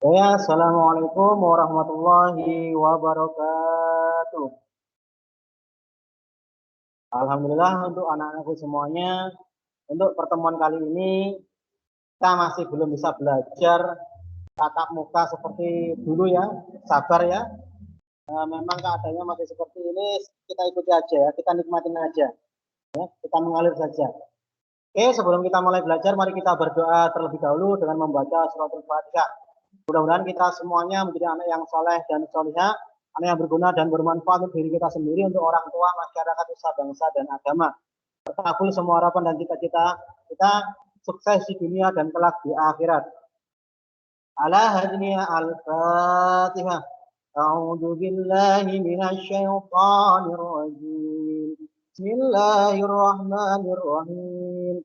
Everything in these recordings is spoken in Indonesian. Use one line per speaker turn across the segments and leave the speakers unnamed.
Ya, Assalamualaikum warahmatullahi wabarakatuh. Alhamdulillah untuk anak-anakku semuanya, untuk pertemuan kali ini kita masih belum bisa belajar tatap muka seperti dulu ya, sabar ya. Memang keadaannya masih seperti ini, kita ikuti aja ya, kita nikmatin aja, ya, kita mengalir saja. Oke, sebelum kita mulai belajar, mari kita berdoa terlebih dahulu dengan membaca suratul Fatihah. Mudah-mudahan kita semuanya menjadi anak yang soleh dan solihah, anak yang berguna dan bermanfaat untuk diri kita sendiri, untuk orang tua, masyarakat, usaha, bangsa, dan agama. Terkabul semua harapan dan cita-cita kita, sukses di dunia dan kelak di akhirat. Ala hadniya al-Fatihah. A'udzu billahi minasy syaithanir rajim. Bismillahirrahmanirrahim.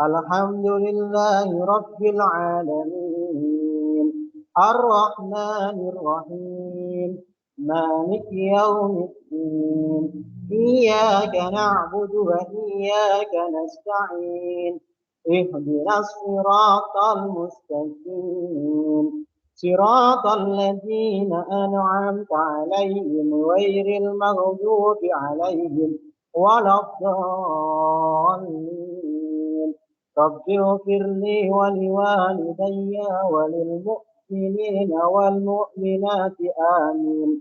Alhamdulillahi rabbil alamin. Ar-Rahmanir Rahim. Malik yaumiddin. Iyyaka na'budu wa iyyaka nasta'in. Ihdinas siratal mustaqim. Siratal ladzina an'amta 'alaihim ghairil maghdubi 'alaihim waladdallin. Rabbi ighfirli wa liwalidayya wa lil mu'minina wal mu'minati amin.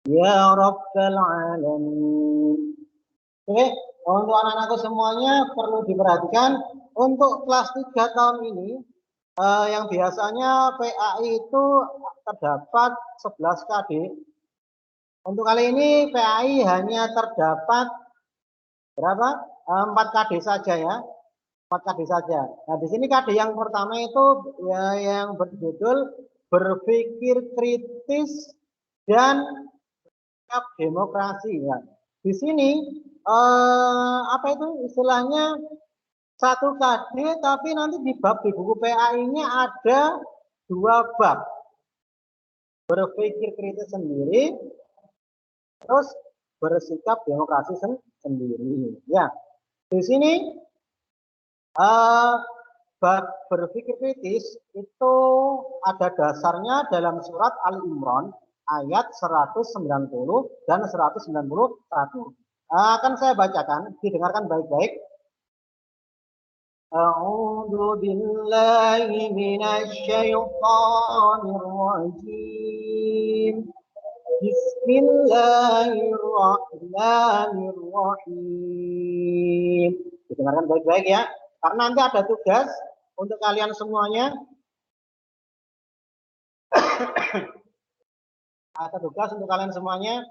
Ya Rabbal Alamin. Oke, untuk anak-anakku semuanya perlu diperhatikan untuk kelas 3 tahun ini yang biasanya PAI itu terdapat 11 KD. Untuk kali ini PAI hanya terdapat berapa? 4 KD saja ya. 4 KD saja. Nah, di sini KD yang pertama itu ya, yang berjudul berpikir kritis dan sikap demokrasi ya. Di sini apa itu istilahnya 1 KD, tapi nanti di bab di buku PAI-nya ada 2 bab. Berpikir kritis sendiri, terus bersikap demokrasi sendiri. Ya, di sini bab berpikir kritis itu ada dasarnya dalam surat Ali Imran ayat 190 dan 191. Akan saya bacakan, didengarkan baik-baik. A'udzu billahi minasy syaithanir rajim. Bismillahirrahmanirrahim. Didengarkan baik-baik ya, karena nanti ada tugas untuk kalian semuanya. Ada tugas untuk kalian semuanya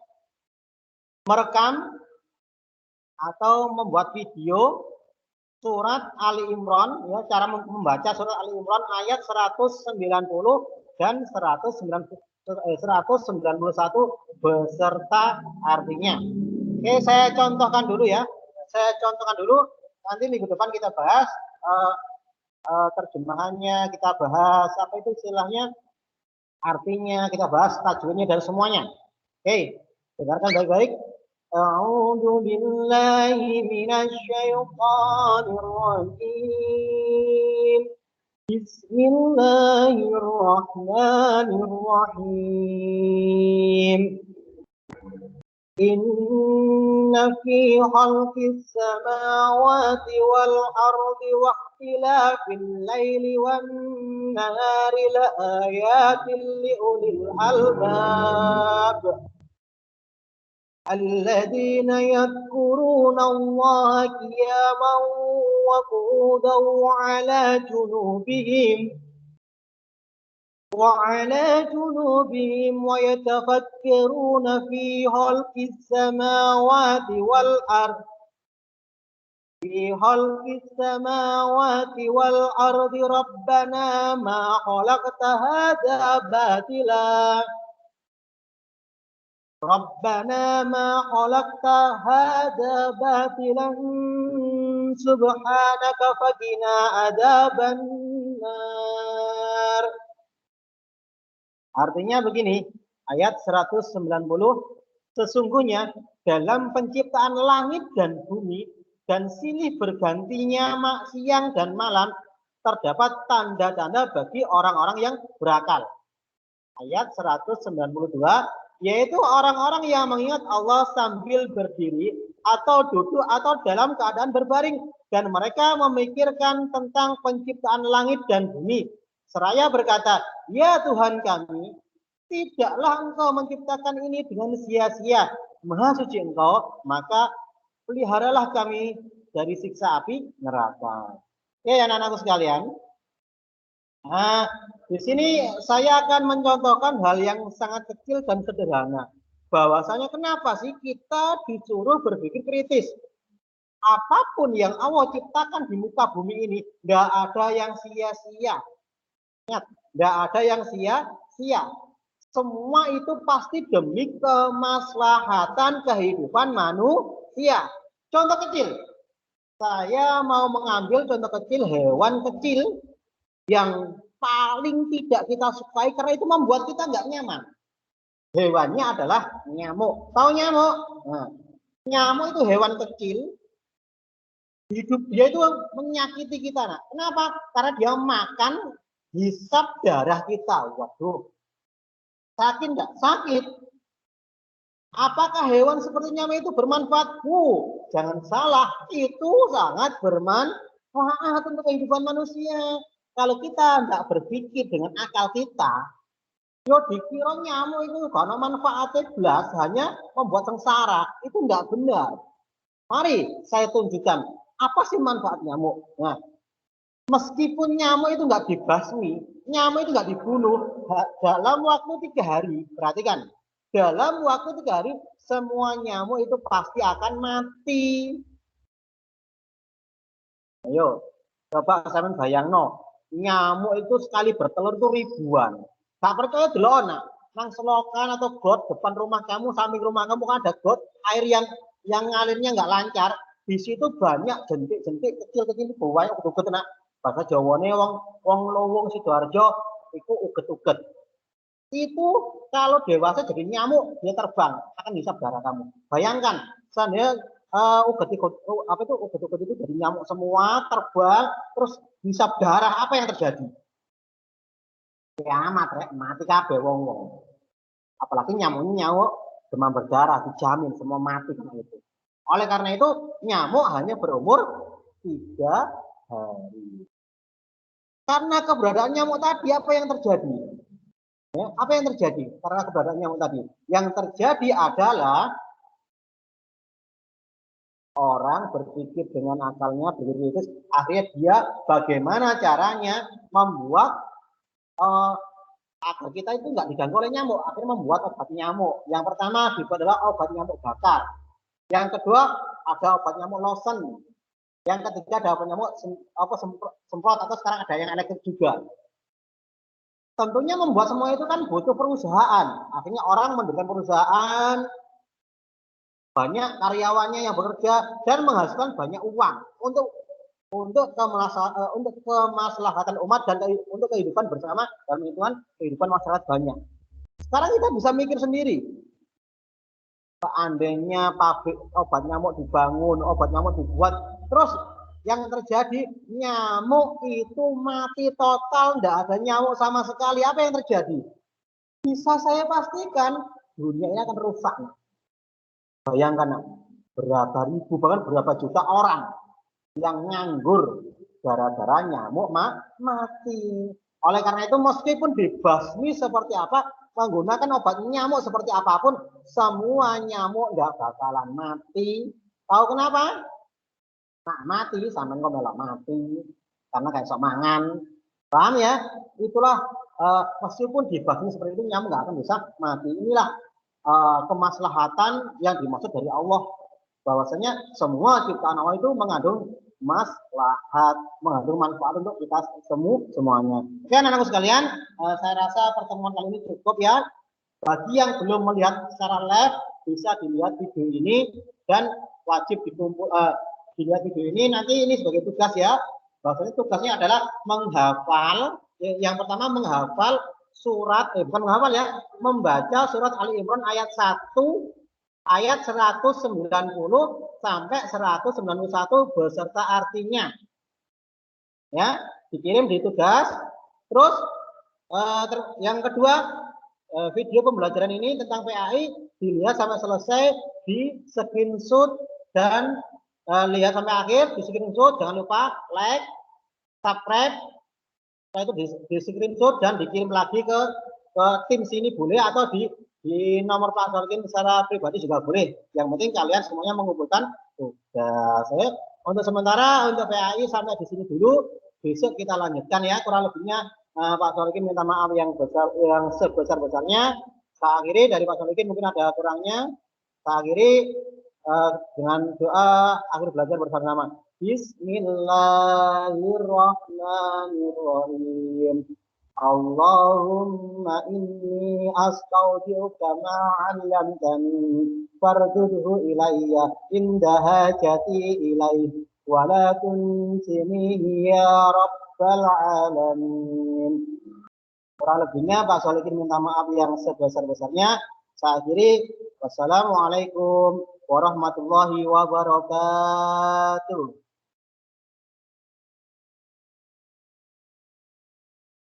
merekam atau membuat video surat Ali Imran ya, cara membaca surat Ali Imran ayat 190 dan 191 beserta artinya. Oke, saya contohkan dulu ya. Nanti minggu depan kita bahas terjemahannya, kita bahas apa itu istilahnya, artinya, kita bahas tajwidnya dan semuanya. Oke, dengarkan baik-baik. A'udzu billahi minasy syaithanir rajim. Bismillahirrahmanirrahim. Inna fi khalqis samawati wal ardi wa ikhtilafil laili wan nahari la ayatin li ulil albab. الذين يذكرون الله قياما وقعودا وعلى جنوبهم ويتفكرون في خلق السماوات والأرض ربنا ما خلقت هذا باطلا subhanaka faqina adzabannar. Artinya begini, ayat 190, sesungguhnya dalam penciptaan langit dan bumi dan silih bergantinya siang dan malam terdapat tanda-tanda bagi orang-orang yang berakal. Ayat 192, yaitu orang-orang yang mengingat Allah sambil berdiri atau duduk atau dalam keadaan berbaring, dan mereka memikirkan tentang penciptaan langit dan bumi. Seraya berkata, ya Tuhan kami, tidaklah engkau menciptakan ini dengan sia-sia. Maha suci engkau, maka peliharalah kami dari siksa api neraka. Ya, anak-anakku sekalian. Nah, di sini saya akan mencontohkan hal yang sangat kecil dan sederhana. Bahwasanya kenapa sih kita disuruh berpikir kritis? Apapun yang Allah ciptakan di muka bumi ini, tidak ada yang sia-sia. Ingat, tidak ada yang sia-sia. Semua itu pasti demi kemaslahatan kehidupan manusia. Contoh kecil, saya mau mengambil contoh kecil hewan kecil yang paling tidak kita sukai karena itu membuat kita nggak nyaman. Hewannya adalah nyamuk. Tahu nyamuk? Nah, nyamuk itu hewan kecil. Hidup dia itu menyakiti kita. Nah, kenapa? Karena dia makan hisap darah kita. Waduh, sakit nggak? Sakit. Apakah hewan seperti nyamuk itu bermanfaat? Jangan salah, itu sangat bermanfaat untuk kehidupan manusia. Kalau kita tidak berpikir dengan akal kita, yo dikira nyamuk itu karena manfaatnya belas hanya membuat sengsara. Itu tidak benar. Mari saya tunjukkan apa sih manfaat nyamuk. Nah, meskipun nyamuk itu nggak dibasmi, nyamuk itu nggak dibunuh dalam waktu 3 hari. Perhatikan, dalam waktu 3 hari semua nyamuk itu pasti akan mati. Ayo, coba sampean bayangno. Nyamuk itu sekali bertelur itu ribuan. Gak percaya dulu nang selokan atau got depan rumah kamu, samping rumah kamu kan ada got air yang ngalirnya nggak lancar. Di situ banyak jentik-jentik kecil-kecil itu banyak uget-uget nak. Bahasa Jawane wong lowong Sidoarjo itu uget-uget. Itu kalau dewasa jadi nyamuk dia terbang akan hisap darah kamu. Bayangkan, seandainya uget-uget itu jadi nyamuk semua terbang terus hisap darah, apa yang terjadi? Kiamat, mati kabeh wong-wong. Apalagi nyamuk demam berdarah dijamin semua mati karena itu. Oleh karena itu nyamuk hanya berumur 3 hari. Karena keberadaan nyamuk tadi apa yang terjadi? Ya, apa yang terjadi karena keberadaan nyamuk tadi? Yang terjadi adalah orang berpikir dengan akalnya, berpikir akhirnya dia bagaimana caranya membuat agar kita itu nggak diganggu oleh nyamuk, akhirnya membuat obat nyamuk. Yang pertama adalah obat nyamuk bakar. Yang kedua ada obat nyamuk lotion. Yang ketiga ada obat nyamuk semprot atau sekarang ada yang elektrik juga. Tentunya membuat semua itu kan butuh perusahaan. Akhirnya orang mendirikan perusahaan, banyak karyawannya yang bekerja dan menghasilkan banyak uang untuk kemaslahatan umat dan untuk kehidupan bersama dalam lingkungan kehidupan masyarakat banyak. Sekarang kita bisa mikir sendiri. Seandainya pabrik obat nyamuk dibangun, obat nyamuk dibuat, terus yang terjadi nyamuk itu mati total, tidak ada nyamuk sama sekali. Apa yang terjadi? Bisa saya pastikan dunia ini akan rusak. Bayangkan berapa ribu bahkan berapa juta orang yang nganggur gara-gara nyamuk mati. Oleh karena itu meskipun dibasmi seperti apa, menggunakan obat nyamuk seperti apapun, semua nyamuk nggak bakalan mati. Tahu kenapa? Nah, mati sama kok melok mati karena kayak sok mangan. Paham ya? Itulah meskipun dibasmi seperti itu nyamuk nggak akan bisa mati. Inilah kemaslahatan yang dimaksud dari Allah, bahwasanya semua ciptaan Allah itu mengandung maslahat, mengandung manfaat untuk kita semuanya. Oke, anak-anakku sekalian, saya rasa pertemuan kali ini cukup ya. Bagi yang belum melihat secara live, bisa dilihat video ini dan wajib dilihat video ini. Nanti ini sebagai tugas ya. Bahwasanya tugasnya adalah menghafal. Yang pertama menghafal surat, bukan menghafal ya, membaca surat Ali Imran ayat 1 ayat 190 sampai 191 beserta artinya. Ya, dikirim di tugas. Terus yang kedua video pembelajaran ini tentang PAI dilihat sampai selesai, di screenshot dan lihat sampai akhir, di screenshot, jangan lupa like, subscribe, setelah itu di screenshot dan dikirim lagi ke tim sini boleh, atau di nomor Pak Solikin secara pribadi juga boleh. Yang penting kalian semuanya mengumpulkan tugas. Untuk sementara untuk PAI sampai di sini dulu, besok kita lanjutkan ya. Kurang lebihnya Pak Solikin minta maaf yang sebesar-besarnya. Saya akhiri, dari Pak Solikin mungkin ada kurangnya. Saya akhiri dengan doa akhir belajar bersama-sama. Bismillahirrahmanirrahim. Allahumma inni astaghfiruka ma 'allamtani fardudhu ilayya inda hajati ilaihi wa la tunsinihi ya rabbal alamin. Kurang lebihnya Pak Solikin minta maaf yang sebesar-besarnya. Saya akhiri. Wassalamualaikum warahmatullahi wabarakatuh.